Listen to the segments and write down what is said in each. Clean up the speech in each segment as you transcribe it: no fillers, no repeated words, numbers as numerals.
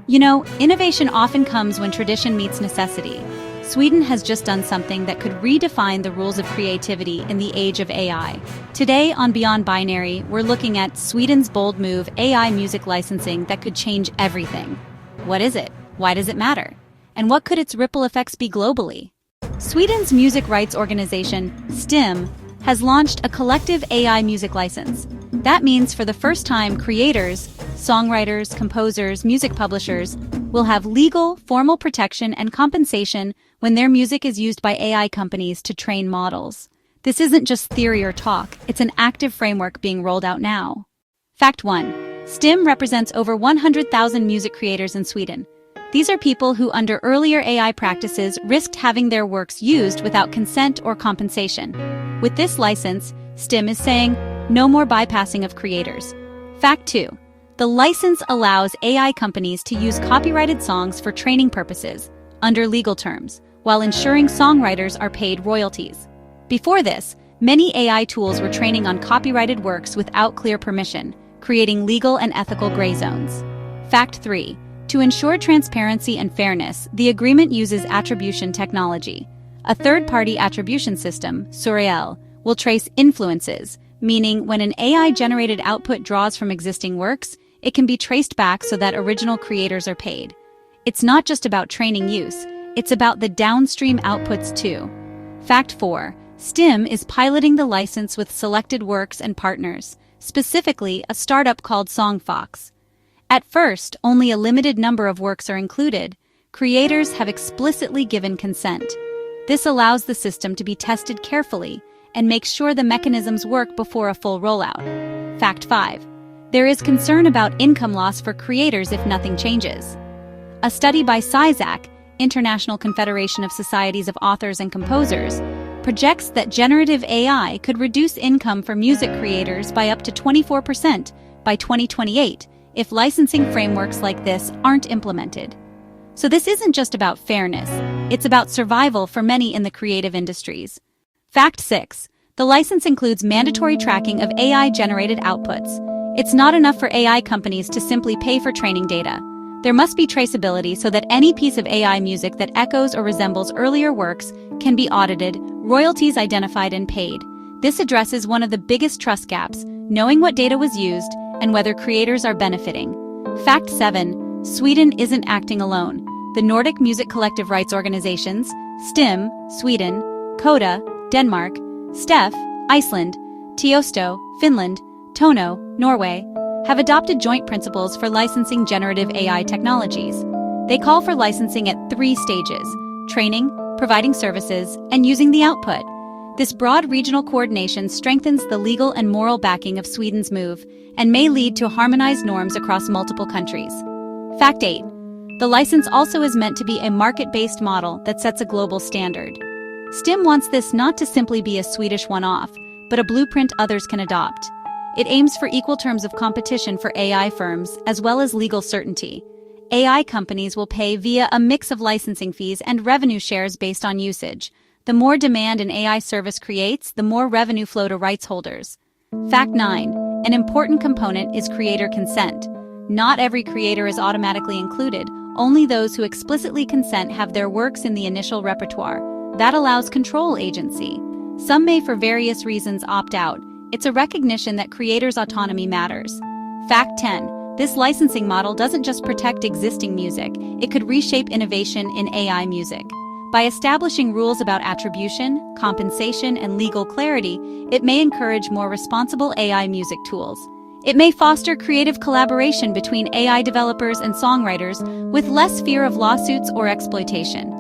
You know, innovation often comes when tradition meets necessity. Sweden has just done something that could redefine the rules of creativity in the age of AI. Today on Beyond Binary, we're looking at Sweden's bold move, AI music licensing that could change everything. What is it? Why does it matter? And what could its ripple effects be globally? Sweden's music rights organization, STIM, has launched a collective AI music license. That means for the first time, creators, songwriters, composers, music publishers will have legal, formal protection and compensation when their music is used by AI companies to train models. This isn't just theory or talk, it's an active framework being rolled out now. Fact 1. STIM represents over 100,000 music creators in Sweden. These are people who, under earlier AI practices, risked having their works used without consent or compensation. With this license, STIM is saying, no more bypassing of creators. Fact 2. The license allows AI companies to use copyrighted songs for training purposes, under legal terms, while ensuring songwriters are paid royalties. Before this, many AI tools were training on copyrighted works without clear permission, creating legal and ethical gray zones. Fact 3. To ensure transparency and fairness, the agreement uses attribution technology. A third-party attribution system, Royalties, will trace influences, meaning when an AI-generated output draws from existing works, it can be traced back so that original creators are paid. It's not just about training use, it's about the downstream outputs too. Fact 4. STIM is piloting the license with selected works and partners, specifically a startup called SongFox. At first, only a limited number of works are included. Creators have explicitly given consent. This allows the system to be tested carefully and makes sure the mechanisms work before a full rollout. Fact 5. There is concern about income loss for creators if nothing changes. A study by CISAC, International Confederation of Societies of Authors and Composers, projects that generative AI could reduce income for music creators by up to 24% by 2028 if licensing frameworks like this aren't implemented. So this isn't just about fairness, it's about survival for many in the creative industries. Fact 6. The license includes mandatory tracking of AI-generated outputs. It's not enough for AI companies to simply pay for training data. There must be traceability so that any piece of AI music that echoes or resembles earlier works can be audited, royalties identified and paid. This addresses one of the biggest trust gaps, knowing what data was used and whether creators are benefiting. Fact 7. Sweden isn't acting alone. The Nordic music collective rights organizations, STIM, Sweden, Coda, Denmark, STEF, Iceland, Tiesto, Finland, Tono, Norway, have adopted joint principles for licensing generative AI technologies. They call for licensing at 3 stages: training, providing services, and using the output. This broad regional coordination strengthens the legal and moral backing of Sweden's move and may lead to harmonized norms across multiple countries. Fact 8. The license also is meant to be a market-based model that sets a global standard. STIM wants this not to simply be a Swedish one-off, but a blueprint others can adopt. It aims for equal terms of competition for AI firms as well as legal certainty. AI companies will pay via a mix of licensing fees and revenue shares based on usage. The more demand an AI service creates, the more revenue flow to rights holders. Fact 9. An important component is creator consent. Not every creator is automatically included. Only those who explicitly consent have their works in the initial repertoire. That allows control agency. Some may for various reasons opt out. It's a recognition that creators' autonomy matters. Fact 10. This licensing model doesn't just protect existing music, it could reshape innovation in AI music. By establishing rules about attribution, compensation, and legal clarity, it may encourage more responsible AI music tools. It may foster creative collaboration between AI developers and songwriters with less fear of lawsuits or exploitation.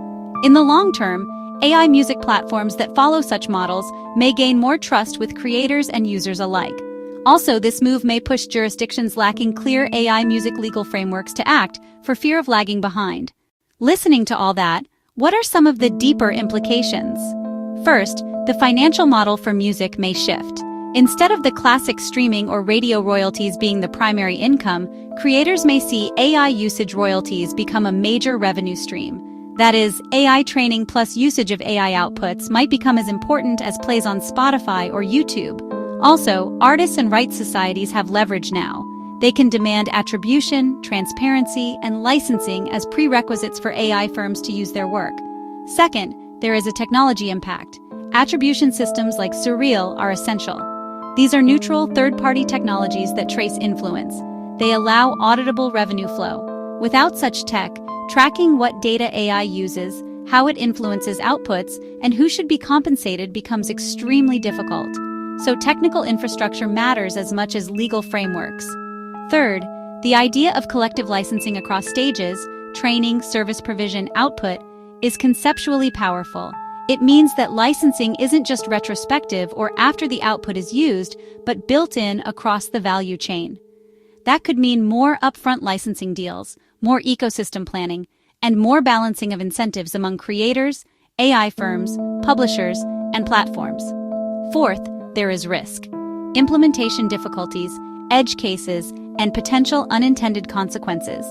In the long term, AI music platforms that follow such models may gain more trust with creators and users alike. Also, this move may push jurisdictions lacking clear AI music legal frameworks to act for fear of lagging behind. Listening to all that, what are some of the deeper implications? First, the financial model for music may shift. Instead of the classic streaming or radio royalties being the primary income, creators may see AI usage royalties become a major revenue stream. That is, AI training plus usage of AI outputs might become as important as plays on Spotify or YouTube. Also, artists and rights societies have leverage now. They can demand attribution, transparency, and licensing as prerequisites for AI firms to use their work. Second, there is a technology impact. Attribution systems like Surreal are essential. These are neutral, third-party technologies that trace influence. They allow auditable revenue flow. Without such tech, tracking what data AI uses, how it influences outputs, and who should be compensated becomes extremely difficult. So technical infrastructure matters as much as legal frameworks. Third, the idea of collective licensing across stages, training, service provision, output, is conceptually powerful. It means that licensing isn't just retrospective or after the output is used, but built in across the value chain. That could mean more upfront licensing deals, more ecosystem planning, and more balancing of incentives among creators, AI firms, publishers, and platforms. Fourth, there is risk. Implementation difficulties, edge cases, and potential unintended consequences.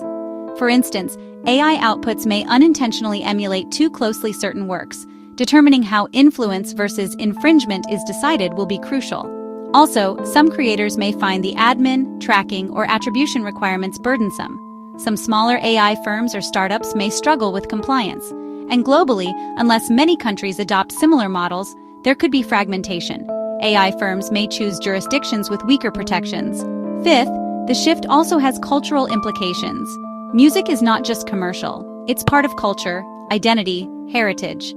For instance, AI outputs may unintentionally emulate too closely certain works. Determining how influence versus infringement is decided will be crucial. Also, some creators may find the admin, tracking, or attribution requirements burdensome. Some smaller AI firms or startups may struggle with compliance. And globally, unless many countries adopt similar models, there could be fragmentation. AI firms may choose jurisdictions with weaker protections. Fifth, the shift also has cultural implications. Music is not just commercial. It's part of culture, identity, heritage.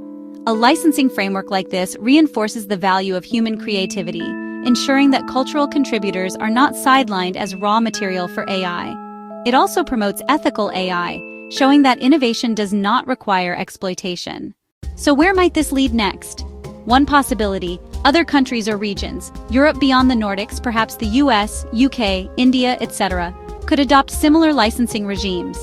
A licensing framework like this reinforces the value of human creativity, ensuring that cultural contributors are not sidelined as raw material for AI. It also promotes ethical AI, showing that innovation does not require exploitation. So where might this lead next? One possibility, other countries or regions, Europe beyond the Nordics, perhaps the US, UK, India, etc., could adopt similar licensing regimes.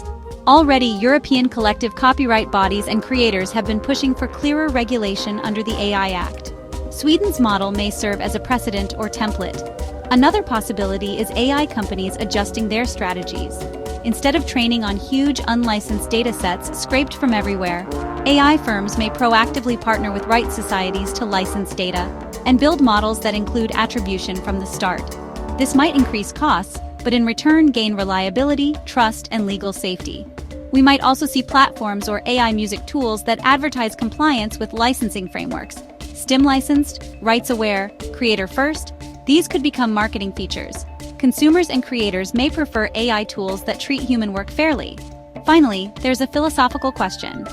Already, European collective copyright bodies and creators have been pushing for clearer regulation under the AI Act. Sweden's model may serve as a precedent or template. Another possibility is AI companies adjusting their strategies. Instead of training on huge unlicensed datasets scraped from everywhere, AI firms may proactively partner with rights societies to license data and build models that include attribution from the start. This might increase costs, but in return gain reliability, trust, and legal safety. We might also see platforms or AI music tools that advertise compliance with licensing frameworks. STIM licensed, rights aware, creator first, these could become marketing features. Consumers and creators may prefer AI tools that treat human work fairly. Finally, there's a philosophical question.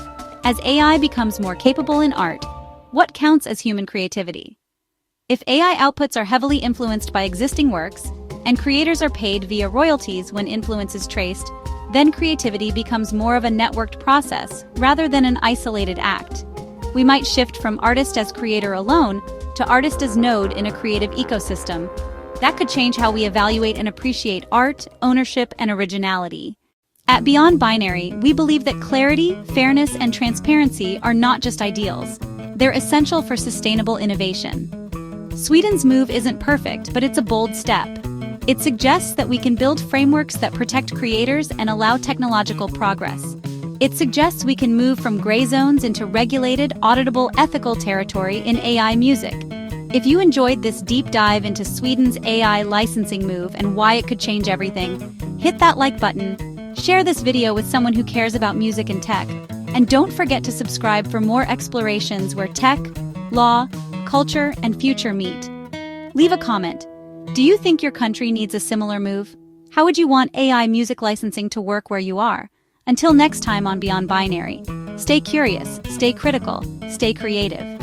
As AI becomes more capable in art, what counts as human creativity? If AI outputs are heavily influenced by existing works, and creators are paid via royalties when influence is traced, then creativity becomes more of a networked process rather than an isolated act. We might shift from artist as creator alone to artist as node in a creative ecosystem. That could change how we evaluate and appreciate art, ownership, and originality. At Beyond Binary, we believe that clarity, fairness, and transparency are not just ideals. They're essential for sustainable innovation. Sweden's move isn't perfect, but it's a bold step. It suggests that we can build frameworks that protect creators and allow technological progress. It suggests we can move from gray zones into regulated, auditable, ethical territory in AI music. If you enjoyed this deep dive into Sweden's AI licensing move and why it could change everything, hit that like button, share this video with someone who cares about music and tech, and don't forget to subscribe for more explorations where tech, law, culture, and future meet. Leave a comment. Do you think your country needs a similar move? How would you want AI music licensing to work where you are? Until next time on Beyond Binary, stay curious, stay critical, stay creative.